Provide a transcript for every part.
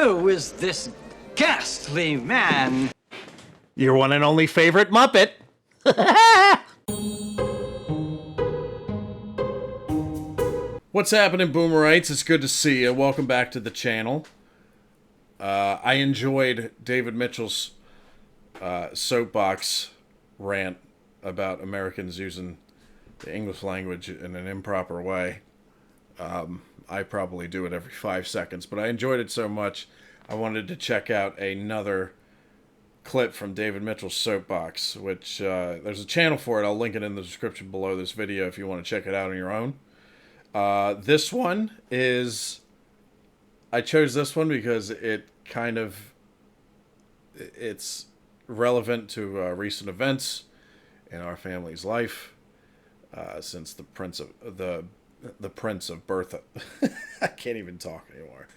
Who is this ghastly man? Your one and only favorite Muppet. What's happening, Boomerites? It's good to see you. Welcome back to the channel. I enjoyed David Mitchell's Soapbox rant about Americans using the English language in an improper way. I probably do it every 5 seconds, but I enjoyed it so much, I wanted to check out another clip from David Mitchell's Soapbox, which there's a channel for it. I'll link it in the description below this video if you want to check it out on your own. This one is... I chose this one because it's relevant to recent events in our family's life since the Prince of Bertha. I can't even talk anymore.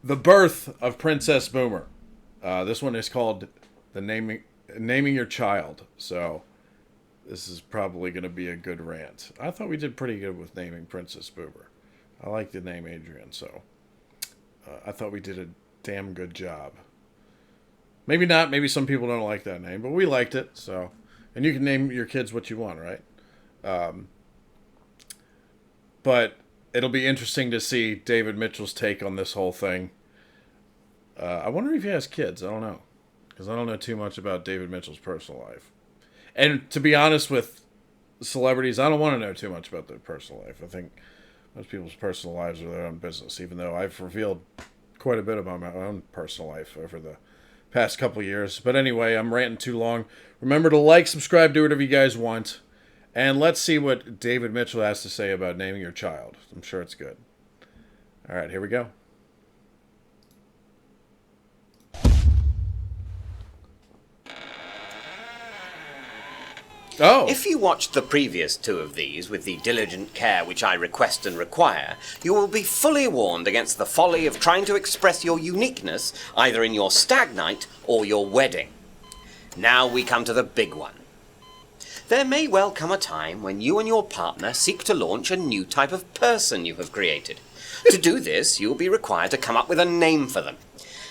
The birth of Princess Boomer. This one is called the naming your child. So this is probably going to be a good rant. I thought we did pretty good with naming Princess Boomer. I like the name Adrian, so I thought we did a damn good job. Maybe not. Maybe some people don't like that name, but we liked it. So, and you can name your kids what you want, right? But it'll be interesting to see David Mitchell's take on this whole thing. I wonder if he has kids. I don't know. Because I don't know too much about David Mitchell's personal life. And to be honest with celebrities, I don't want to know too much about their personal life. I think most people's personal lives are their own business, even though I've revealed quite a bit about my own personal life over the past couple years. But anyway, I'm ranting too long. Remember to like, subscribe, do whatever you guys want. And let's see what David Mitchell has to say about naming your child. I'm sure it's good. All right, here we go. Oh. If you watched the previous two of these with the diligent care which I request and require, you will be fully warned against the folly of trying to express your uniqueness either in your stag night or your wedding. Now we come to the big one. There may well come a time when you and your partner seek to launch a new type of person you have created. To do this, you'll be required to come up with a name for them.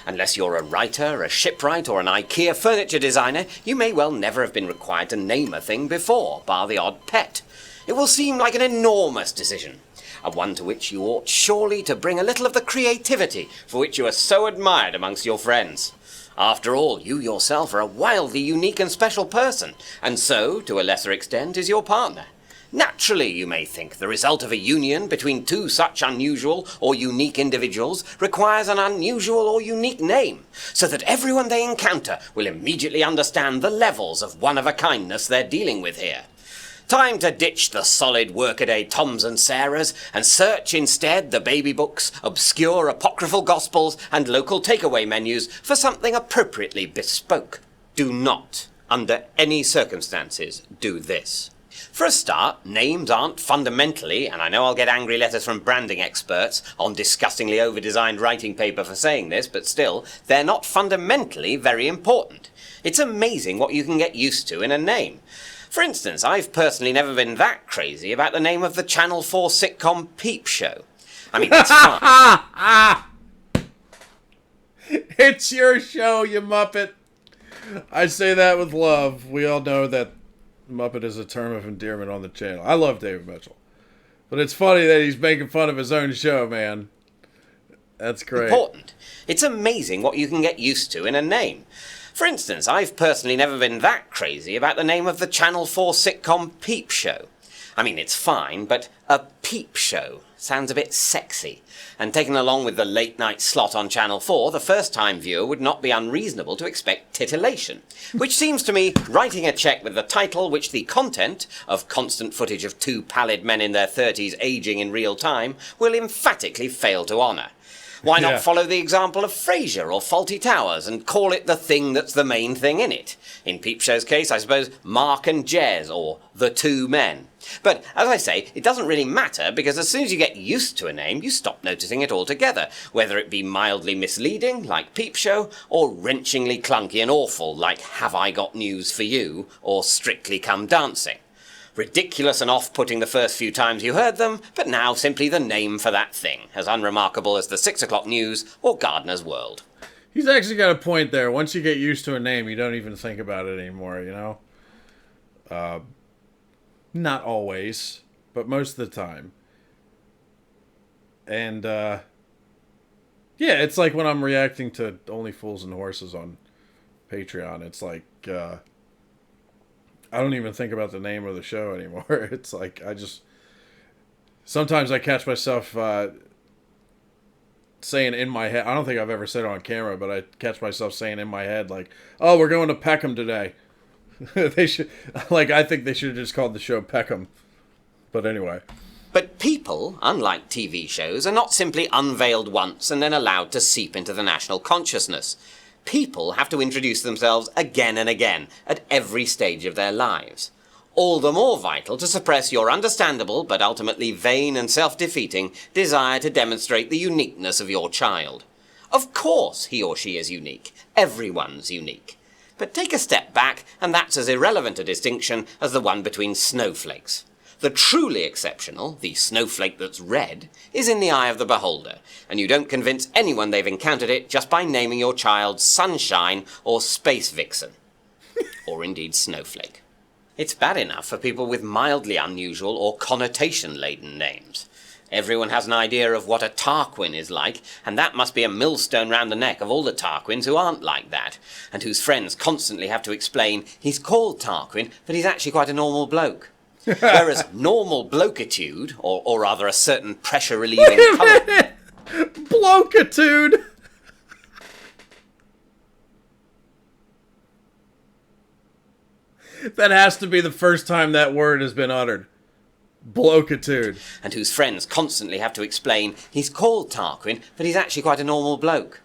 Unless you're a writer, a shipwright, or an IKEA furniture designer, you may well never have been required to name a thing before, bar the odd pet. It will seem like an enormous decision, and one to which you ought surely to bring a little of the creativity for which you are so admired amongst your friends. After all, you yourself are a wildly unique and special person, and so, to a lesser extent, is your partner. Naturally, you may think, the result of a union between two such unusual or unique individuals requires an unusual or unique name, so that everyone they encounter will immediately understand the levels of one-of-a-kindness they're dealing with here. Time to ditch the solid workaday Toms and Sarahs and search instead the baby books, obscure apocryphal gospels and local takeaway menus for something appropriately bespoke. Do not, under any circumstances, do this. For a start, names aren't fundamentally, and I know I'll get angry letters from branding experts on disgustingly over-designed writing paper for saying this, but still, they're not fundamentally very important. It's amazing what you can get used to in a name. For instance, I've personally never been that crazy about the name of the Channel 4 sitcom Peep Show. I mean, it's fun. It's your show, you Muppet. I say that with love. We all know that Muppet is a term of endearment on the channel. I love David Mitchell. But it's funny that he's making fun of his own show, man. That's great. Important. It's amazing what you can get used to in a name. For instance, I've personally never been that crazy about the name of the Channel 4 sitcom Peep Show. I mean, it's fine, but a peep show sounds a bit sexy. And taken along with the late-night slot on Channel 4, the first-time viewer would not be unreasonable to expect titillation. Which seems to me writing a cheque with the title which the content of constant footage of two pallid men in their 30s aging in real time will emphatically fail to honour. Why not follow the example of Frasier or Fawlty Towers and call it the thing that's the main thing in it? In Peep Show's case, I suppose, Mark and Jez, or The Two Men. But, as I say, it doesn't really matter, because as soon as you get used to a name, you stop noticing it altogether, whether it be mildly misleading, like Peep Show, or wrenchingly clunky and awful, like Have I Got News for You, or Strictly Come Dancing. Ridiculous and off-putting the first few times you heard them, but now simply the name for that thing, as unremarkable as the 6 o'clock news or Gardener's World. He's actually got a point there. Once you get used to a name, you don't even think about it anymore, you know? Not always, but most of the time. And, yeah, it's like when I'm reacting to Only Fools and Horses on Patreon. It's like, I don't even think about the name of the show anymore. It's like, sometimes I catch myself, saying in my head, I don't think I've ever said it on camera, but I catch myself saying in my head, like, oh, we're going to Peckham today. They should, like, I think they should have just called the show Peckham. But anyway. But people, unlike TV shows, are not simply unveiled once and then allowed to seep into the national consciousness. People have to introduce themselves again and again at every stage of their lives. All the more vital to suppress your understandable but ultimately vain and self-defeating desire to demonstrate the uniqueness of your child. Of course he or she is unique. Everyone's unique. But take a step back and that's as irrelevant a distinction as the one between snowflakes. The truly exceptional, the snowflake that's red, is in the eye of the beholder, and you don't convince anyone they've encountered it just by naming your child Sunshine or Space Vixen. Or indeed Snowflake. It's bad enough for people with mildly unusual or connotation-laden names. Everyone has an idea of what a Tarquin is like, and that must be a millstone round the neck of all the Tarquins who aren't like that, and whose friends constantly have to explain he's called Tarquin, but he's actually quite a normal bloke. Whereas normal blokitude, or rather a certain pressure-relieving colour... Blokitude! That has to be the first time that word has been uttered. Blokitude. And whose friends constantly have to explain he's called Tarquin, but he's actually quite a normal bloke.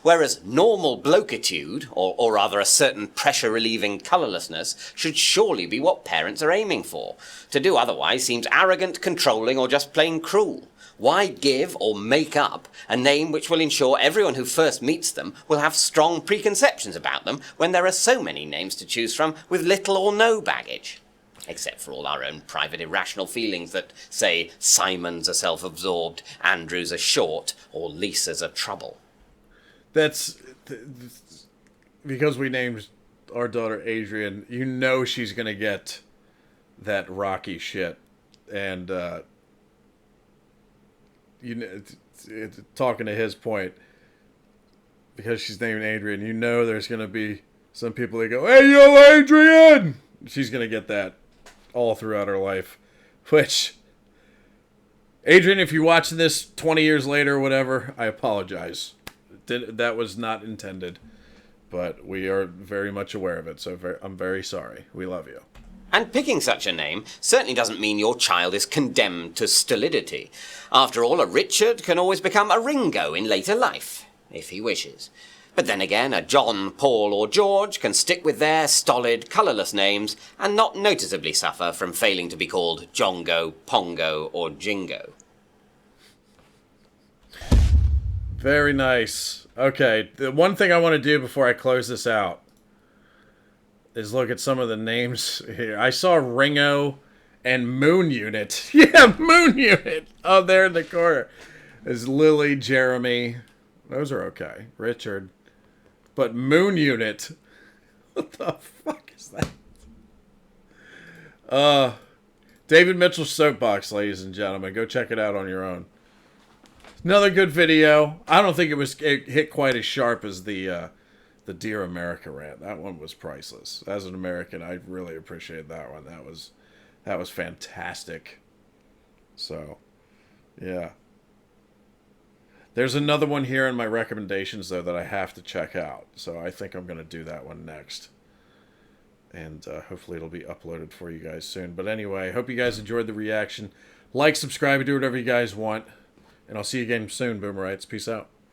Whereas normal blokitude, or rather a certain pressure-relieving colourlessness, should surely be what parents are aiming for. To do otherwise seems arrogant, controlling, or just plain cruel. Why give or make up a name which will ensure everyone who first meets them will have strong preconceptions about them when there are so many names to choose from with little or no baggage? Except for all our own private irrational feelings that say Simon's a self-absorbed, Andrew's a short, or Lisa's a trouble. That's because we named our daughter Adrian. You know she's gonna get that Rocky shit, and you know, talking to his point, because she's named Adrian. You know, there's gonna be some people that go, "Hey, yo, Adrian!" She's gonna get that all throughout her life. Which, Adrian, if you're watching this 20 years later or whatever, I apologize. That was not intended, but we are very much aware of it, so I'm very sorry. We love you. And picking such a name certainly doesn't mean your child is condemned to stolidity. After all, a Richard can always become a Ringo in later life, if he wishes. But then again, a John, Paul, or George can stick with their stolid, colourless names and not noticeably suffer from failing to be called Jongo, Pongo, or Jingo. Very nice. Okay, the one thing I want to do before I close this out is look at some of the names here. I saw Ringo and Moon Unit. Yeah, Moon Unit. Oh, there in the corner. There's Lily, Jeremy. Those are okay. Richard. But Moon Unit. What the fuck is that? David Mitchell's Soapbox, ladies and gentlemen. Go check it out on your own. Another good video. I don't think it hit quite as sharp as the Dear America rant. That one was priceless. As an American, I really appreciate that one. That was fantastic. So, yeah. There's another one here in my recommendations, though, that I have to check out. So I think I'm going to do that one next. And hopefully it'll be uploaded for you guys soon. But anyway, I hope you guys enjoyed the reaction. Like, subscribe, do whatever you guys want. And I'll see you again soon, Boomerites. Peace out.